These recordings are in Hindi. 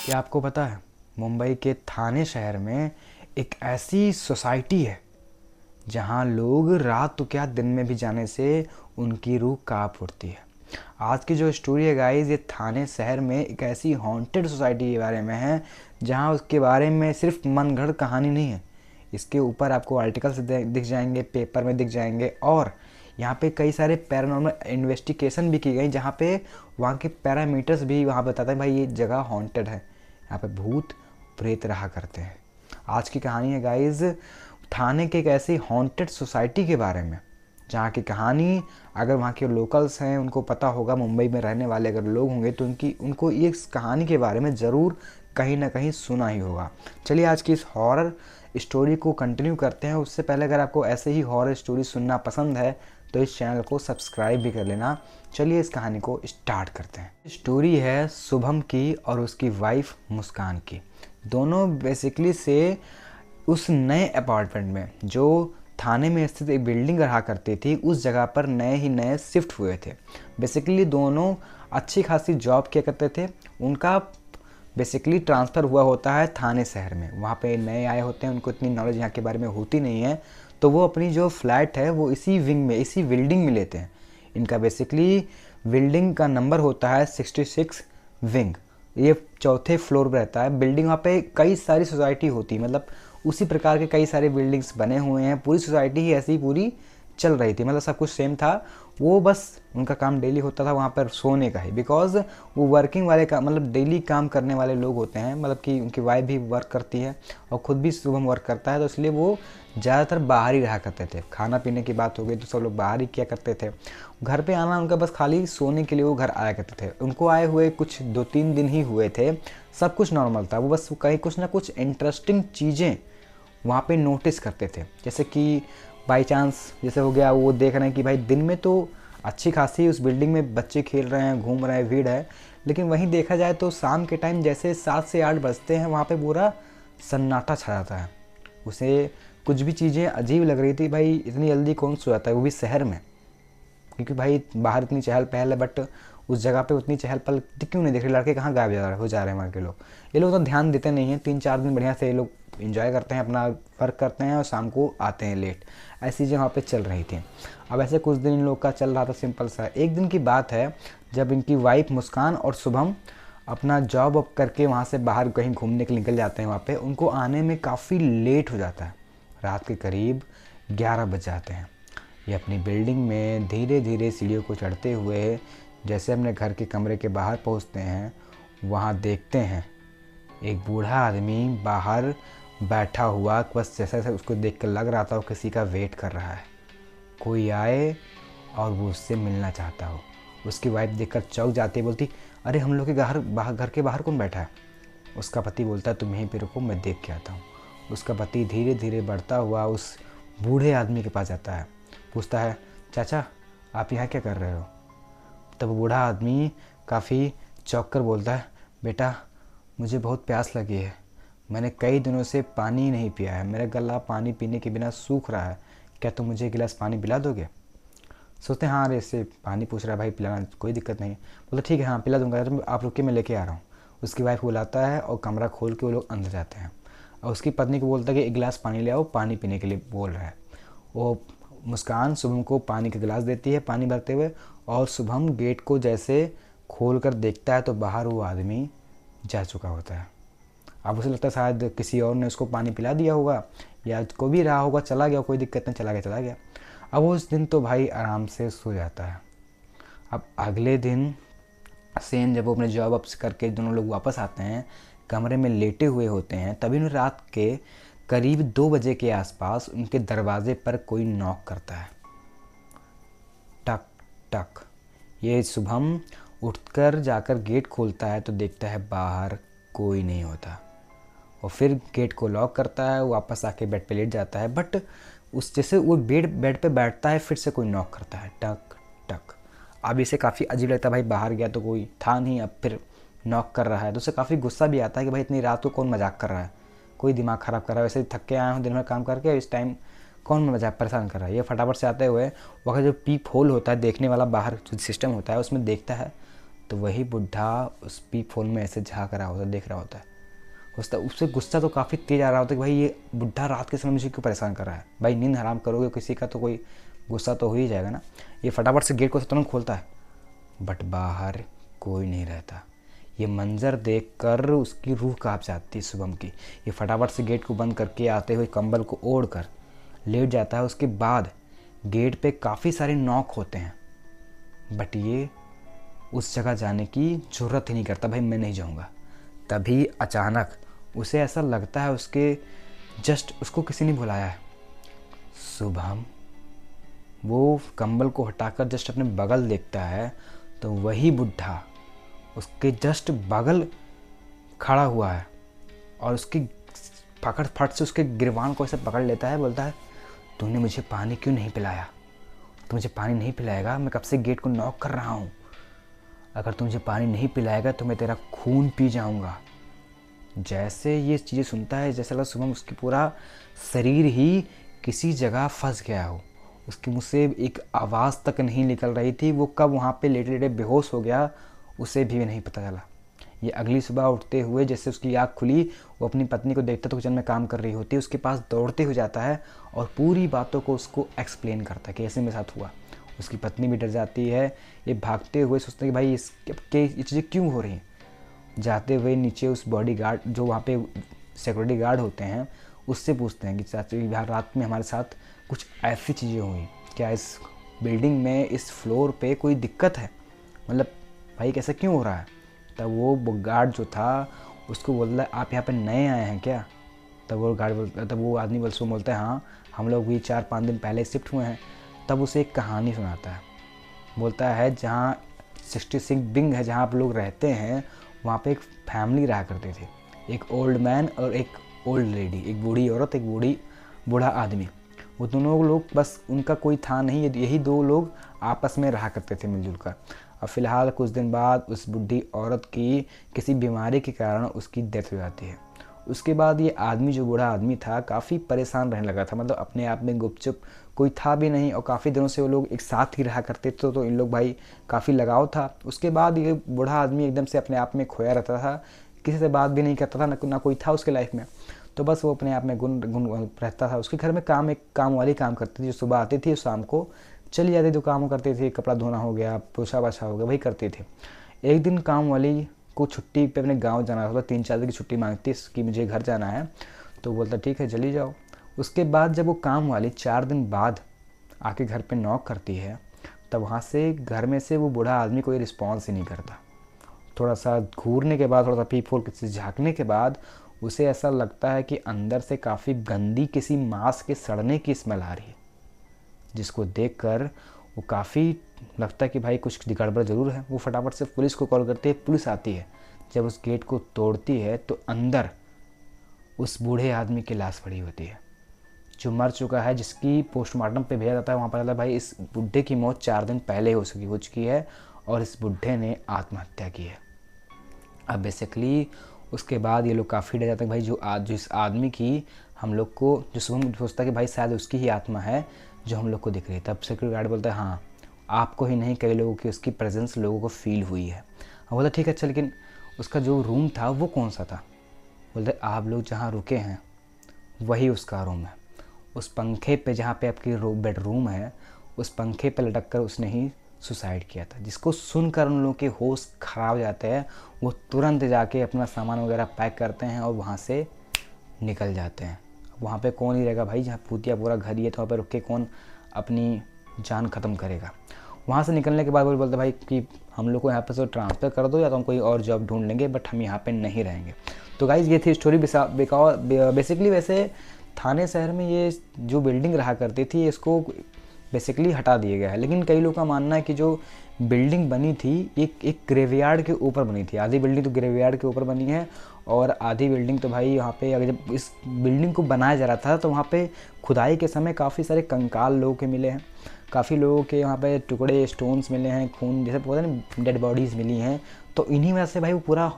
क्या आपको पता है मुंबई के थाने शहर में एक ऐसी सोसाइटी है जहां लोग रात तो क्या दिन में भी जाने से उनकी रूह कांप उठती है। आज की जो स्टोरी है गाइस, ये थाने शहर में एक ऐसी हॉन्टेड सोसाइटी के बारे में है जहां उसके बारे में सिर्फ मनगढ़ंत कहानी नहीं है। इसके ऊपर आपको आर्टिकल्स दिख जाएंगे, पेपर में दिख जाएंगे, और यहाँ पे कई सारे पैरानॉर्मल इन्वेस्टिगेशन भी की गई जहाँ पे वहाँ के पैरामीटर्स भी वहाँ बताते हैं भाई ये जगह हॉन्टेड है, यहाँ पे भूत प्रेत रहा करते हैं। आज की कहानी है गाइज थाने के एक ऐसी हॉन्टेड सोसाइटी के बारे में जहाँ की कहानी, अगर वहाँ के लोकल्स हैं उनको पता होगा, मुंबई में रहने वाले अगर लोग होंगे तो उनको इस कहानी के बारे में ज़रूर कहीं ना कहीं सुना ही होगा। चलिए आज की इस हॉरर स्टोरी को कंटिन्यू करते हैं। उससे पहले अगर आपको ऐसे ही हॉरर स्टोरी सुनना पसंद है तो इस चैनल को सब्सक्राइब भी कर लेना। चलिए इस कहानी को स्टार्ट करते हैं। स्टोरी है शुभम की और उसकी वाइफ मुस्कान की। दोनों बेसिकली से उस नए अपार्टमेंट में जो थाने में स्थित एक बिल्डिंग रहा करती थी उस जगह पर नए शिफ्ट हुए थे। बेसिकली दोनों अच्छी खासी जॉब किया करते थे। उनका बेसिकली ट्रांसफ़र हुआ होता है थाने शहर में, वहाँ पे नए आए होते हैं, उनको इतनी नॉलेज यहाँ के बारे में होती नहीं है, तो वो अपनी जो फ्लैट है वो इसी विंग में, इसी बिल्डिंग में लेते हैं। इनका बेसिकली बिल्डिंग का नंबर होता है 66 विंग। ये चौथे फ्लोर पर रहता है बिल्डिंग। वहाँ पे कई सारी सोसाइटी होती है, मतलब उसी प्रकार के कई सारे बिल्डिंग्स बने हुए हैं। पूरी सोसाइटी ही ऐसी पूरी चल रही थी, मतलब सब कुछ सेम था। वो बस उनका काम डेली होता था वहाँ पर सोने का ही, बिकॉज वो वर्किंग वाले का मतलब डेली काम करने वाले लोग होते हैं, मतलब कि उनकी वाइफ भी वर्क करती है और ख़ुद भी सुबह वर्क करता है, तो इसलिए वो ज़्यादातर बाहर ही रहा करते थे। खाना पीने की बात हो गई तो सब लोग बाहर ही किया करते थे। घर पे आना उनका बस खाली सोने के लिए वो घर आया करते थे। उनको आए हुए कुछ 2-3 दिन ही हुए थे, सब कुछ नॉर्मल था। वो बस कहीं कुछ ना कुछ इंटरेस्टिंग चीज़ें वहाँ पे नोटिस करते थे, जैसे कि बाई चांस जैसे हो गया वो देख रहे हैं कि भाई दिन में तो अच्छी खासी उस बिल्डिंग में बच्चे खेल रहे हैं, घूम रहे हैं, भीड़ है, लेकिन वहीं देखा जाए तो शाम के टाइम जैसे 7 से 8 बजते हैं वहाँ पे पूरा सन्नाटा छा जाता है। उसे कुछ भी चीज़ें अजीब लग रही थी, भाई इतनी जल्दी कौन सो जाता है, वो भी शहर में, क्योंकि भाई बाहर इतनी चहल पहल है बट उस जगह पे उतनी चहल पहल क्यों नहीं दिख रही। लड़के कहाँ गायब हो जा रहे हैं वहाँ के लोग। ये लोग तो ध्यान देते नहीं हैं। 3-4 दिन बढ़िया से ये लोग इंजॉय करते हैं, अपना वर्क करते हैं और शाम को आते हैं लेट। ऐसी चीज़ें वहाँ पे चल रही थी। अब ऐसे कुछ दिन इन लोग का चल रहा था सिंपल सा। एक दिन की बात है जब इनकी वाइफ मुस्कान और शुभम अपना जॉब अप करके वहाँ से बाहर कहीं घूमने के लिए निकल जाते हैं। वहाँ पे उनको आने में काफ़ी लेट हो जाता है, रात के करीब 11 बज जाते हैं। ये अपनी बिल्डिंग में धीरे धीरे सीढ़ियों को चढ़ते हुए जैसे अपने घर के कमरे के बाहर पहुंचते हैं, वहां देखते हैं एक बूढ़ा आदमी बाहर बैठा हुआ, बस जैसे जैसे उसको देख कर लग रहा था वो किसी का वेट कर रहा है, कोई आए और वो उससे मिलना चाहता हो। उसकी वाइफ देखकर चौंक जाती है, बोलती अरे हम लोग के घर के बाहर कौन बैठा है। उसका पति बोलता है तुम यहीं पे रुको, मैं देख के आता हूँ। उसका पति धीरे धीरे बढ़ता हुआ उस बूढ़े आदमी के पास जाता है, पूछता है चाचा आप यहाँ क्या कर रहे हो। तब बूढ़ा आदमी काफ़ी चौंक कर बोलता है बेटा मुझे बहुत प्यास लगी है, मैंने कई दिनों से पानी नहीं पिया है, मेरा गला पानी पीने के बिना सूख रहा है, क्या तुम मुझे एक गिलास पानी पिला दोगे। सोचते हैं हाँ अरे इससे पानी पूछ रहा है भाई, पिलाना कोई दिक्कत नहीं। बोलते ठीक है हाँ पिला दूंगा, आप रुकिए मैं लेके आ रहा हूँ। उसकी वाइफ बुलाता है और कमरा खोल के वो लोग अंदर जाते हैं और उसकी पत्नी को बोलता है कि एक गिलास पानी ले आओ, पानी पीने के लिए बोल रहा है। वो मुस्कान शुभम को पानी का गिलास देती है पानी भरते हुए, और शुभम गेट को जैसे खोल कर देखता है तो बाहर वो आदमी जा चुका होता है। अब उसे लगता है शायद किसी और ने उसको पानी पिला दिया होगा या को भी रहा होगा, चला गया, कोई दिक्कत नहीं, चला गया। अब उस दिन तो भाई आराम से सो जाता है। अब अगले दिन सेम जब वो अपने जॉब अप्स करके दोनों लोग वापस आते हैं, कमरे में लेटे हुए होते हैं, तभी उन्हें रात के करीब 2 बजे के आसपास उनके दरवाजे पर कोई नॉक करता है, टक टक। ये शुभम उठकर जाकर गेट खोलता है तो देखता है बाहर कोई नहीं होता, और फिर गेट को लॉक करता है, वापस आके बेड पे लेट जाता है। बट उस जैसे वो बेड पे बैठता है फिर से कोई नॉक करता है, टक टक। अब इसे काफ़ी अजीब लगता है, भाई बाहर गया तो कोई था नहीं, अब फिर नॉक कर रहा है, तो उसे काफ़ी गुस्सा भी आता है कि भाई इतनी रात को कौन मजाक कर रहा है, कोई दिमाग ख़राब कर रहा है, वैसे थक के आया हूँ दिन भर काम करके, इस टाइम कौन मजाक परेशान कर रहा है। ये फटाफट से आते हुए वहाँ जो पीप होल होता है देखने वाला, बाहर जो सिस्टम होता है उसमें देखता है तो वही बुढ़ा उस पीप फोन में ऐसे झाँक रहा होता है, देख रहा होता है। उससे गुस्सा तो काफ़ी तेज़ आ रहा होता है कि भाई ये बुढ़ा रात के समय मुझे क्यों परेशान कर रहा है। भाई नींद हराम करोगे किसी का तो कोई गुस्सा तो हो ही जाएगा ना। ये फटाफट से गेट को तुरंत खोलता है, बट बाहर कोई नहीं रहता। ये मंज़र देखकर उसकी रूह काँप जाती है शुभम की। ये फटाफट से गेट को बंद करके आते हुए कंबल को ओढ़ कर लेट जाता है। उसके बाद गेट पे काफ़ी सारे नॉक होते हैं, बट ये उस जगह जाने की ज़रूरत ही नहीं करता। भाई मैं नहीं जाऊँगा। तभी अचानक उसे ऐसा लगता है उसको किसी ने बुलाया है। शुभम वो कंबल को हटाकर जस्ट अपने बगल देखता है तो वही बुढ़ा उसके जस्ट बगल खड़ा हुआ है और उसकी पकड़ फट से उसके गिरबान को ऐसे पकड़ लेता है। बोलता है, तूने मुझे पानी क्यों नहीं पिलाया? तू मुझे पानी नहीं पिलाएगा? मैं कब से गेट को नॉक कर रहा हूँ। अगर तू मुझे पानी नहीं पिलाएगा तो मैं तेरा खून पी जाऊँगा। जैसे ये चीज़ें सुनता है, जैसा लगा शुभम उसकी पूरा शरीर ही किसी जगह फंस गया हो। उसके मुँह से एक आवाज़ तक नहीं निकल रही थी। वो कब वहाँ पे लेटे लेटे बेहोश हो गया उसे भी नहीं पता चला। ये अगली सुबह उठते हुए जैसे उसकी आँख खुली, वो अपनी पत्नी को देखता तो किचन में काम कर रही होती है। उसके पास दौड़ते हुए जाता है और पूरी बातों को उसको एक्सप्लेन करता है कि ऐसे मेरे साथ हुआ। उसकी पत्नी भी डर जाती है। ये भागते हुए सोचते हैं कि भाई ये चीज़ें क्यों हो रही हैं। जाते हुए नीचे उस बॉडीगार्ड जो वहाँ पे सिक्योरिटी गार्ड होते हैं उससे पूछते हैं कि चाचा यार रात में हमारे साथ कुछ ऐसी चीज़ें हुई, क्या इस बिल्डिंग में इस फ्लोर पे कोई दिक्कत है, मतलब भाई कैसा क्यों हो रहा है। तब वो गार्ड जो था उसको बोलता है, आप यहाँ पे नए आए हैं क्या? तब वो आदमी बोलता है, हाँ हम लोग भी 4-5 दिन पहले शिफ्ट हुए हैं। तब उसे एक कहानी सुनाता है। बोलता है जहाँ 66 विंग है जहाँ आप लोग रहते हैं वहाँ पे एक फैमिली रहा करते थे, एक ओल्ड मैन और एक ओल्ड लेडी, एक बूढ़ी औरत एक बूढ़ा आदमी। वो दोनों लोग बस उनका कोई था नहीं, यही दो लोग आपस में रहा करते थे मिलजुल कर। अब फ़िलहाल कुछ दिन बाद उस बूढ़ी औरत की किसी बीमारी के कारण उसकी डेथ हो जाती है। उसके बाद ये आदमी जो बूढ़ा आदमी था काफ़ी परेशान रहने लगा था, मतलब अपने आप में गुपचुप कोई था भी नहीं और काफ़ी दिनों से वो लोग एक साथ ही रहा करते थे तो इन लोग भाई काफ़ी लगाव था। उसके बाद ये बूढ़ा आदमी एकदम से अपने आप में खोया रहता था, किसी से बात भी नहीं करता था, ना कोई था उसके लाइफ में। तो बस वो अपने आप में गुन गुन रहता था। उसके घर में एक काम वाली काम करती थी जो सुबह आती थी, शाम को चली जाती थी, काम करती थी, कपड़ा धोना हो गया, पोछा पाछा हो गया, वही करती थी। एक दिन काम वाली को छुट्टी पे अपने गांव जाना था, 3-4 दिन की छुट्टी मांगती कि मुझे घर जाना है। तो बोलता ठीक है चली जाओ। उसके बाद जब वो काम वाली 4 दिन बाद आके घर पे नॉक करती है तब वहाँ से घर में से वो बूढ़ा आदमी कोई रिस्पॉन्स ही नहीं करता। थोड़ा सा घूरने के बाद, थोड़ा सा पीप फोड़ से झाँकने के बाद उसे ऐसा लगता है कि अंदर से काफ़ी गंदी किसी मांस के सड़ने की स्मेल आ रही है, जिसको देखकर वो काफ़ी लगता है कि भाई कुछ गड़बड़ ज़रूर है। वो फटाफट से पुलिस को कॉल करती है, पुलिस आती है। जब उस गेट को तोड़ती है तो अंदर उस बूढ़े आदमी की लाश पड़ी होती है जो मर चुका है, जिसकी पोस्टमार्टम पे भेजा जाता है। वहाँ पर आता है भाई इस बुढ़े की मौत 4 दिन पहले हो चुकी है और इस बुढ़े ने आत्महत्या की है। अब बेसिकली उसके बाद ये लोग काफ़ी डर जाते हैं भाई जो इस आदमी की हम लोग को जो शुभम सोचता है कि भाई शायद उसकी ही आत्मा है जो हम लोग को दिख रही है। तब सिक्योरिटी गार्ड बोलता है, हाँ आपको ही नहीं कई लोगों की उसकी प्रेजेंस लोगों को फील हुई है। हम बोलता ठीक है अच्छा, लेकिन उसका जो रूम था वो कौन सा था? बोलते आप लोग जहाँ रुके हैं वही उसका रूम है। उस पंखे पे जहाँ पे आपकी बेडरूम है उस पंखे पे लटक कर उसने ही सुसाइड किया था। जिसको सुनकर उन लोगों के होश खराब हो जाते हैं। वो तुरंत जाके अपना सामान वगैरह पैक करते हैं और वहाँ से निकल जाते हैं। वहाँ पे कौन ही रहेगा भाई, जहाँ भूतिया पूरा घर ही है तो वहाँ पे रुक के कौन अपनी जान ख़त्म करेगा। वहाँ से निकलने के बाद वो बोलते भाई कि हम लोग को यहाँ पे से ट्रांसफ़र कर दो या तो हम कोई और जॉब ढूंढ लेंगे, बट हम यहाँ पे नहीं रहेंगे। तो गाइज़ ये थी स्टोरी। बेसिकली वैसे थाने शहर में ये जो बिल्डिंग रहा करती थी इसको बेसिकली हटा दिया गया है, लेकिन कई लोगों का मानना है कि जो बिल्डिंग बनी थी एक ग्रेवयार्ड के ऊपर बनी थी। आधी बिल्डिंग तो ग्रेवयार्ड के ऊपर बनी है और आधी बिल्डिंग तो भाई यहाँ पे, अगर जब इस बिल्डिंग को बनाया जा रहा था तो वहाँ पे खुदाई के समय काफ़ी सारे कंकाल लोगों के मिले हैं, काफ़ी लोगों के यहाँ पे टुकड़े स्टोन्स मिले हैं, खून जैसे बोलते हैं ना डेड बॉडीज़ मिली हैं। तो इन्हीं वजह से भाई वो पूरा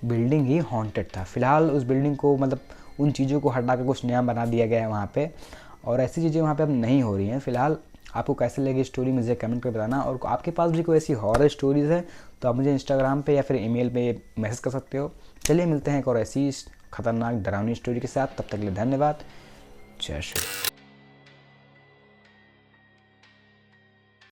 बिल्डिंग ही हॉन्टेड था। फ़िलहाल उस बिल्डिंग को मतलब उन चीज़ों को हटा कर कुछ नया बना दिया गया है वहाँ पे, और ऐसी चीज़ें वहाँ पे अब नहीं हो रही हैं। फ़िलहाल आपको कैसे लगी स्टोरी मुझे कमेंट कर बताना, और आपके पास भी कोई ऐसी हॉरर स्टोरीज़ है तो आप मुझे इंस्टाग्राम पे या फिर ईमेल पे मैसेज कर सकते हो। चलिए मिलते हैं एक और ऐसी खतरनाक डरावनी स्टोरी के साथ, तब तक के लिए धन्यवाद। जय श्री।